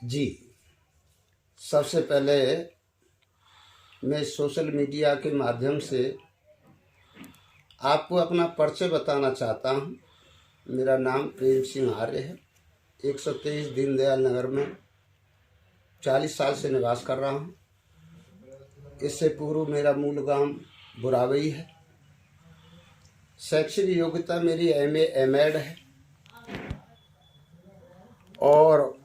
जी, सबसे पहले मैं सोशल मीडिया के माध्यम से आपको अपना परिचय बताना चाहता हूँ। मेरा नाम प्रेम सिंह आर्य है। 123 दीनदयाल नगर में 40 साल से निवास कर रहा हूँ। इससे पूर्व मेरा मूल गांव बुरावई है। शैक्षिक योग्यता मेरी MA M.Ed है और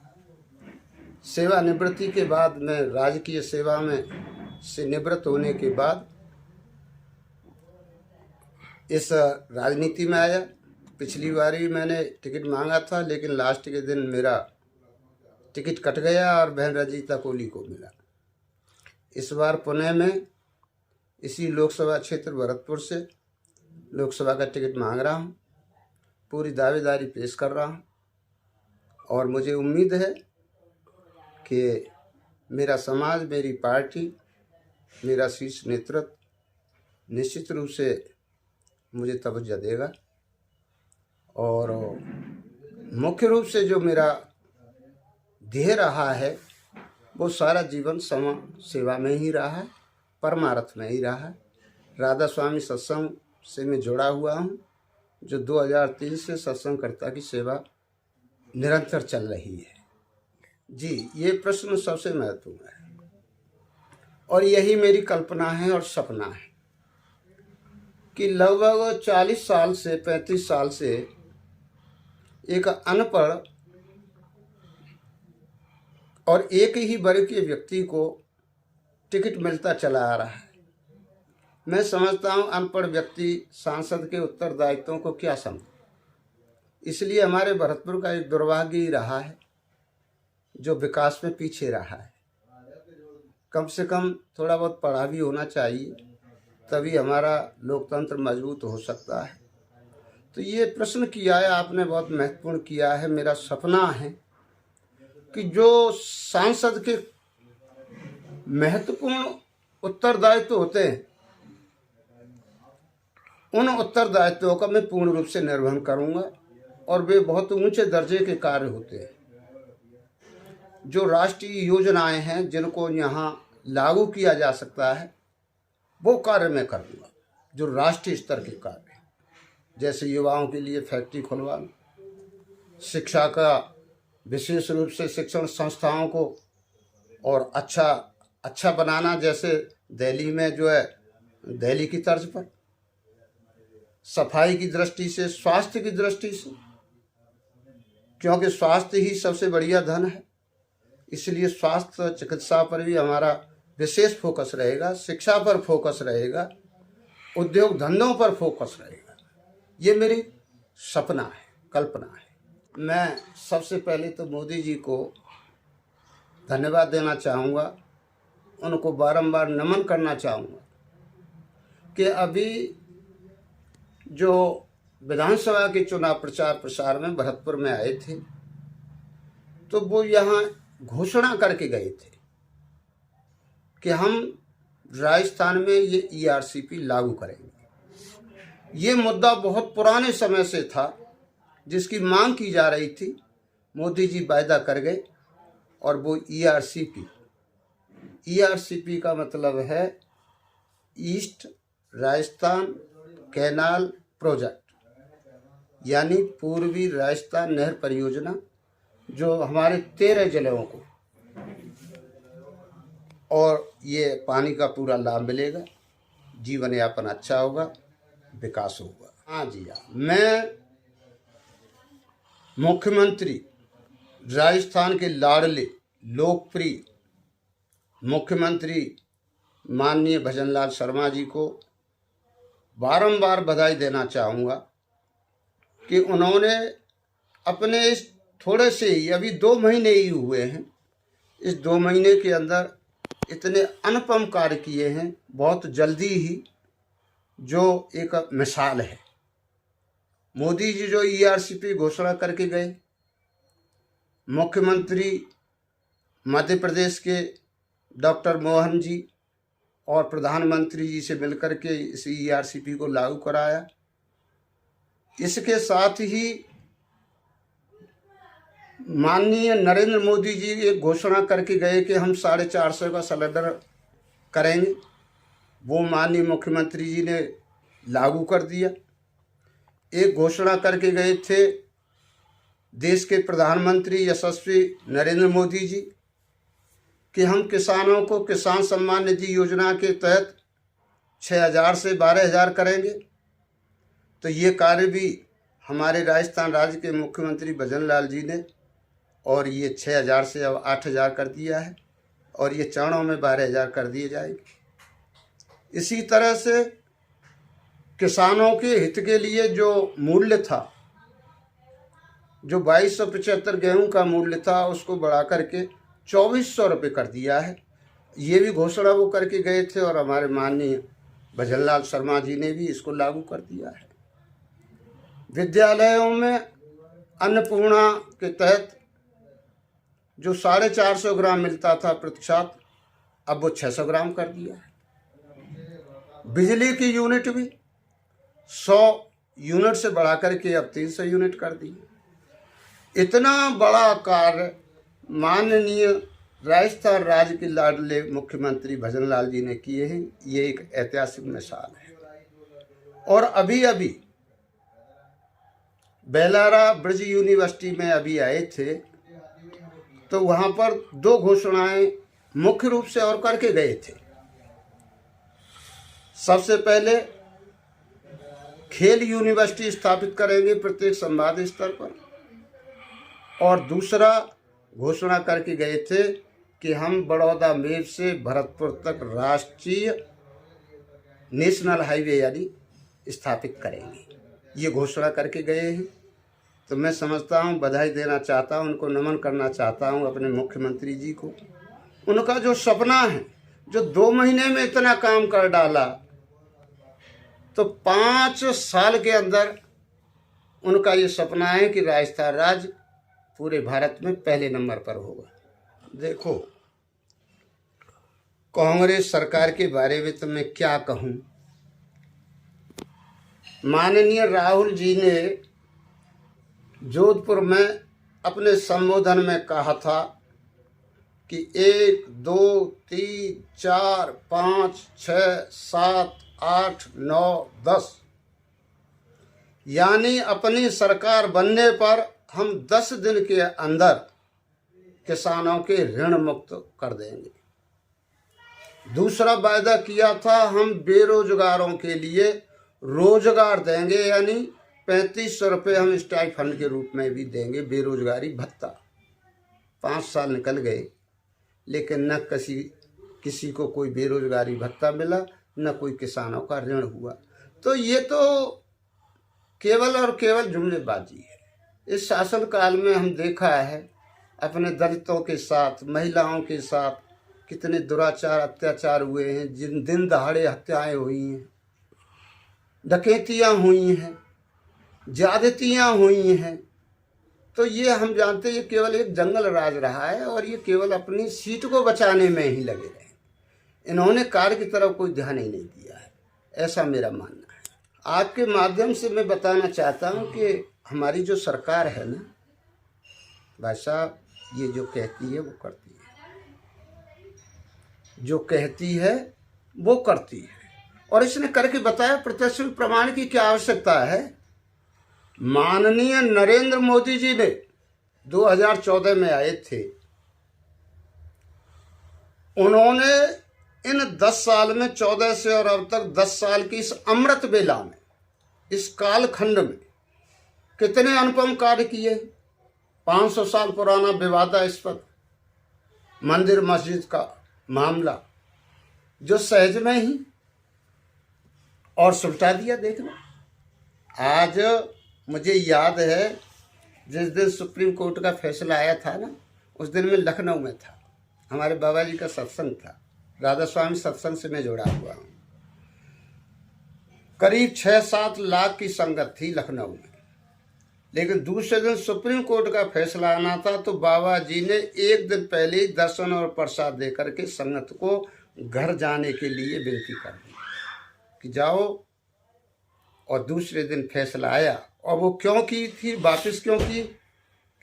सेवानिवृत्ति के बाद मैं राजकीय सेवा में से निवृत्त होने के बाद इस राजनीति में आया। पिछली बार भी मैंने टिकट मांगा था, लेकिन लास्ट के दिन मेरा टिकट कट गया और बहन रजीता कोहली को मिला। इस बार पुणे में इसी लोकसभा क्षेत्र भरतपुर से लोकसभा का टिकट मांग रहा हूँ। पूरी दावेदारी पेश कर रहा हूँ और मुझे उम्मीद है कि मेरा समाज, मेरी पार्टी, मेरा शीर्ष नेतृत्व निश्चित रूप से मुझे तवज्जो देगा। और मुख्य रूप से जो मेरा ध्येय रहा है वो सारा जीवन समाज सेवा में ही रहा है, परमार्थ में ही रहा है। राधा स्वामी सत्संग से मैं जुड़ा हुआ हूँ, जो 2003 से सत्संगकर्ता की सेवा निरंतर चल रही है। जी, ये प्रश्न सबसे महत्वपूर्ण है और यही मेरी कल्पना है और सपना है कि लगभग 40 साल से 35 साल से एक अनपढ़ और एक ही वर्ग के व्यक्ति को टिकट मिलता चला आ रहा है। मैं समझता हूँ अनपढ़ व्यक्ति सांसद के उत्तरदायित्वों को क्या समझे। इसलिए हमारे भरतपुर का एक दुर्भाग्य ही रहा है जो विकास में पीछे रहा है। कम से कम थोड़ा बहुत पढ़ा भी होना चाहिए, तभी हमारा लोकतंत्र मजबूत हो सकता है। तो ये प्रश्न किया है आपने, बहुत महत्वपूर्ण किया है। मेरा सपना है कि जो सांसद के महत्वपूर्ण उत्तरदायित्व होते हैं, उन उत्तरदायित्वों का मैं पूर्ण रूप से निर्वहन करूंगा और वे बहुत ऊंचे दर्जे के कार्य होते हैं। जो राष्ट्रीय योजनाएं हैं जिनको यहाँ लागू किया जा सकता है, वो कार्य मैं करूँगा। जो राष्ट्रीय स्तर के कार्य, जैसे युवाओं के लिए फैक्ट्री खुलवाना, शिक्षा का विशेष रूप से शिक्षण संस्थाओं को और अच्छा बनाना, जैसे दिल्ली में जो है दिल्ली की तर्ज पर, सफाई की दृष्टि से, स्वास्थ्य की दृष्टि से, क्योंकि स्वास्थ्य ही सबसे बढ़िया धन है। इसलिए स्वास्थ्य चिकित्सा पर भी हमारा विशेष फोकस रहेगा, शिक्षा पर फोकस रहेगा, उद्योग धंधों पर फोकस रहेगा। ये मेरी सपना है, कल्पना है। मैं सबसे पहले तो मोदी जी को धन्यवाद देना चाहूँगा, उनको बारंबार नमन करना चाहूँगा कि अभी जो विधानसभा के चुनाव प्रचार प्रसार में भरतपुर में आए थे, तो वो यहाँ घोषणा करके गए थे कि हम राजस्थान में ये ERCP लागू करेंगे। ये मुद्दा बहुत पुराने समय से था, जिसकी मांग की जा रही थी। मोदी जी वायदा कर गए और वो ERCP का मतलब है ईस्ट राजस्थान कैनाल प्रोजेक्ट, यानी पूर्वी राजस्थान नहर परियोजना, जो हमारे 13 जिलों को, और ये पानी का पूरा लाभ मिलेगा, जीवन यापन अच्छा होगा, विकास होगा। हाँ जी हाँ, मैं मुख्यमंत्री राजस्थान के लाडले लोकप्रिय मुख्यमंत्री माननीय भजनलाल शर्मा जी को बारंबार बधाई देना चाहूँगा कि उन्होंने अपने इस थोड़े से ही, अभी 2 महीने ही हुए हैं, इस 2 महीने के अंदर इतने अनुपम कार्य किए हैं, बहुत जल्दी ही, जो एक मिसाल है। मोदी जी जो ERCP घोषणा करके गए, मुख्यमंत्री मध्य प्रदेश के डॉक्टर मोहन जी और प्रधानमंत्री जी से मिलकर के इस ERCP को लागू कराया। इसके साथ ही माननीय नरेंद्र मोदी जी एक घोषणा करके गए कि हम 450 का सिलेंडर करेंगे। वो माननीय मुख्यमंत्री जी ने लागू कर दिया। एक घोषणा करके गए थे देश के प्रधानमंत्री यशस्वी नरेंद्र मोदी जी कि हम किसानों को किसान सम्मान निधि योजना के तहत 6,000 से 12,000 करेंगे। तो ये कार्य भी हमारे राजस्थान राज्य के मुख्यमंत्री भजन लाल जी ने, और ये 6,000 से अब 8,000 कर दिया है, और ये चरणों में 12,000 कर दिए जाएंगे। इसी तरह से किसानों के हित के लिए जो मूल्य था, जो 2275 गेहूं का मूल्य था, उसको बढ़ा करके 2,400 रुपये कर दिया है। ये भी घोषणा वो करके गए थे, और हमारे माननीय भजन लाल शर्मा जी ने भी इसको लागू कर दिया है। विद्यालयों में अन्नपूर्णा के तहत जो 450 ग्राम मिलता था प्रति छात्र, अब वो 600 ग्राम कर दिया है। बिजली की यूनिट भी 100 यूनिट से बढ़ा करके अब 300 यूनिट कर दी। इतना बड़ा कार्य माननीय राजस्थान राज्य के लाडले मुख्यमंत्री भजन लाल जी ने किए हैं। ये एक ऐतिहासिक मिसाल है। और अभी अभी बेलारा ब्रिज यूनिवर्सिटी में अभी आए थे, तो वहाँ पर 2 घोषणाएं मुख्य रूप से और करके गए थे। सबसे पहले खेल यूनिवर्सिटी स्थापित करेंगे प्रत्येक संभाग स्तर पर, और दूसरा घोषणा करके गए थे कि हम बड़ौदा मेव से भरतपुर तक राष्ट्रीय नेशनल हाईवे यानी स्थापित करेंगे। ये घोषणा करके गए हैं। तो मैं समझता हूँ, बधाई देना चाहता हूँ, उनको नमन करना चाहता हूँ अपने मुख्यमंत्री जी को। उनका जो सपना है, जो 2 महीने में इतना काम कर डाला, तो 5 साल के अंदर उनका ये सपना है कि राजस्थान राज्य पूरे भारत में पहले नंबर पर होगा। देखो, कांग्रेस सरकार के बारे में तो मैं क्या कहूँ। माननीय राहुल जी ने जोधपुर में अपने संबोधन में कहा था कि 1, 2, 3, 4, 5, 6, 7, 8, 9, 10 यानी अपनी सरकार बनने पर हम 10 दिन के अंदर किसानों के ऋण मुक्त कर देंगे। दूसरा वायदा किया था, हम बेरोजगारों के लिए रोजगार देंगे, यानी 3500 रुपये हम स्टाइफंड के रूप में भी देंगे, बेरोजगारी भत्ता। 5 साल निकल गए, लेकिन न किसी को कोई बेरोजगारी भत्ता मिला, न कोई किसानों का ऋण हुआ। तो ये तो केवल और केवल जुमलेबाजी है। इस शासनकाल में हम देखा है अपने दलितों के साथ, महिलाओं के साथ कितने दुराचार अत्याचार हुए हैं, जिन दिन दहाड़े हत्याएं हुई हैं, डकैतियाँ हुई हैं, ज्यादतियाँ हुई हैं। तो ये हम जानते हैं, ये केवल एक जंगल राज रहा है, और ये केवल अपनी सीट को बचाने में ही लगे रहे। इन्होंने कार्य की तरफ कोई ध्यान ही नहीं दिया है, ऐसा मेरा मानना है। आपके माध्यम से मैं बताना चाहता हूँ कि हमारी जो सरकार है ना भाई साहब, ये जो कहती है वो करती है, जो कहती है वो करती है। और इसने करके बताया, प्रत्यक्ष प्रमाण की क्या आवश्यकता है। माननीय नरेंद्र मोदी जी ने 2014 में आए थे, उन्होंने इन 10 साल में 14 से और अब तक 10 साल की इस अमृत बेला में, इस कालखंड में कितने अनुपम कार्य किए। 500 साल पुराना विवादास्पद मंदिर मस्जिद का मामला जो सहज में ही और सुलटा दिया। देखना, आज मुझे याद है जिस दिन सुप्रीम कोर्ट का फैसला आया था ना, उस दिन मैं लखनऊ में था। हमारे बाबा जी का सत्संग था, राधा स्वामी सत्संग से मैं जुड़ा हुआ हूँ। करीब 6-7 लाख की संगत थी लखनऊ में। लेकिन दूसरे दिन सुप्रीम कोर्ट का फैसला आना था, तो बाबा जी ने एक दिन पहले ही दर्शन और प्रसाद दे करके संगत को घर जाने के लिए विनती कर दी कि जाओ। और दूसरे दिन फैसला आया, और वो क्यों की थी, वापस क्यों की,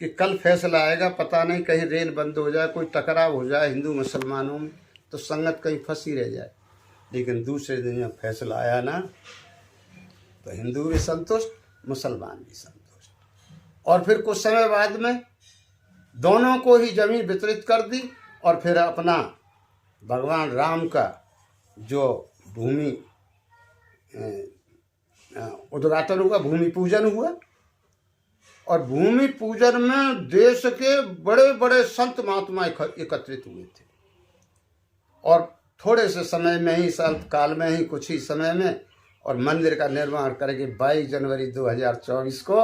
कि कल फैसला आएगा, पता नहीं कहीं रेल बंद हो जाए, कोई टकराव हो जाए हिंदू मुसलमानों में, तो संगत कहीं फंसी रह जाए। लेकिन दूसरे दिन जब फैसला आया ना, तो हिंदू भी संतुष्ट, मुसलमान भी संतुष्ट। और फिर कुछ समय बाद में दोनों को ही जमीन वितरित कर दी, और फिर अपना भगवान राम का जो भूमि उद्घाटन हुआ, भूमि पूजन हुआ। और भूमि पूजन में देश के बड़े बड़े संत महात्मा एकत्रित हुए थे, और थोड़े से समय में ही, साल काल में ही, कुछ ही समय में, और मंदिर का निर्माण करके 22 जनवरी 2024 को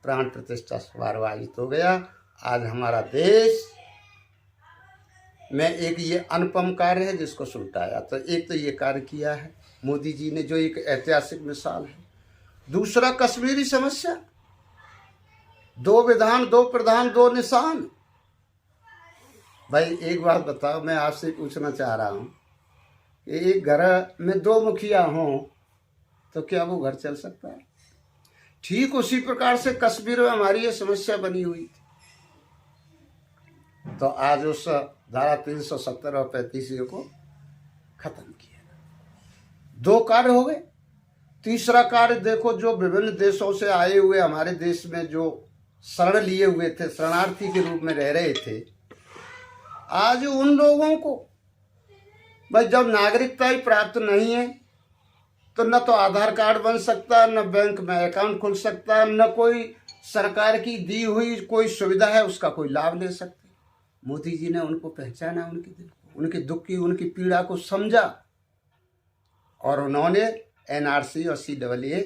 प्राण प्रतिष्ठा समारोह आयोजित हो गया। आज हमारा देश में एक ये अनुपम कार्य है जिसको सुलटाया। तो एक तो ये कार्य किया है मोदी जी ने, जो एक ऐतिहासिक मिसाल है। दूसरा, कश्मीरी समस्या, 2 विधान 2 प्रधान 2 निशान। भाई एक बात बताओ, मैं आपसे पूछना चाह रहा हूँ कि एक घर में 2 मुखिया हों तो क्या वो घर चल सकता है? ठीक उसी प्रकार से कश्मीर में हमारी ये समस्या बनी हुई थी। तो आज उस धारा 370 और 35 को खत्म किया। 2 कार्य हो गए। तीसरा कार्य देखो, जो विभिन्न देशों से आए हुए हमारे देश में जो शरण लिए हुए थे, शरणार्थी के रूप में रह रहे थे, आज उन लोगों को भाई जब नागरिकता ही प्राप्त नहीं है, तो न तो आधार कार्ड बन सकता, न बैंक में अकाउंट खुल सकता, न कोई सरकार की दी हुई कोई सुविधा है उसका कोई लाभ ले सकते। मोदी जी ने उनको पहचाना, उनके दिल को, उनके दुख की, उनकी पीड़ा को समझा, और उन्होंने NRC और CAA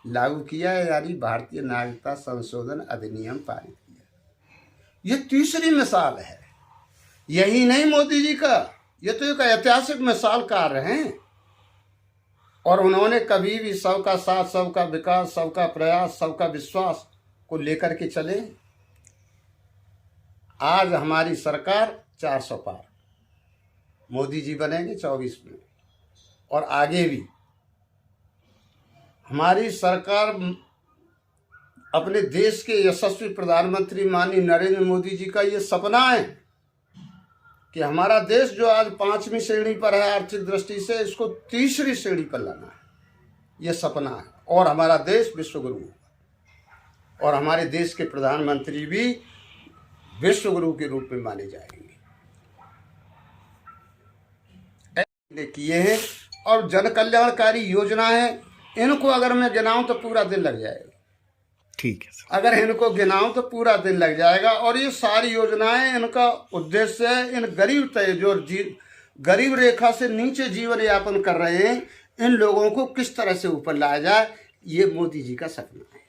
लागू किया, यानी भारतीय नागरिकता संशोधन अधिनियम पारित किया। ये तीसरी मिसाल है। यही नहीं मोदी जी का, ये तो एक ऐतिहासिक मिसाल कार्य हैं। और उन्होंने कभी भी सबका साथ, सबका विकास, सबका प्रयास, सबका विश्वास को लेकर के चले। आज हमारी सरकार 400 पार, मोदी जी बनेंगे 24 में, और आगे भी हमारी सरकार अपने देश के यशस्वी प्रधानमंत्री माननीय नरेंद्र मोदी जी का ये सपना है कि हमारा देश जो आज 5वीं श्रेणी पर है आर्थिक दृष्टि से, इसको 3री श्रेणी पर लाना है। ये सपना है, और हमारा देश विश्वगुरु होगा, और हमारे देश के प्रधानमंत्री भी विश्वगुरु के रूप में माने जाएंगे। किए हैं, और जन कल्याणकारी योजना है, इनको अगर मैं गिनाऊं तो पूरा दिन लग जाएगा। ठीक है सर। अगर इनको गिनाऊं तो पूरा दिन लग जाएगा। और ये सारी योजनाएं, इनका उद्देश्य है इन जो गरीब रेखा से नीचे जीवन यापन कर रहे हैं, इन लोगों को किस तरह से ऊपर लाया जाए। ये मोदी जी का सपना है।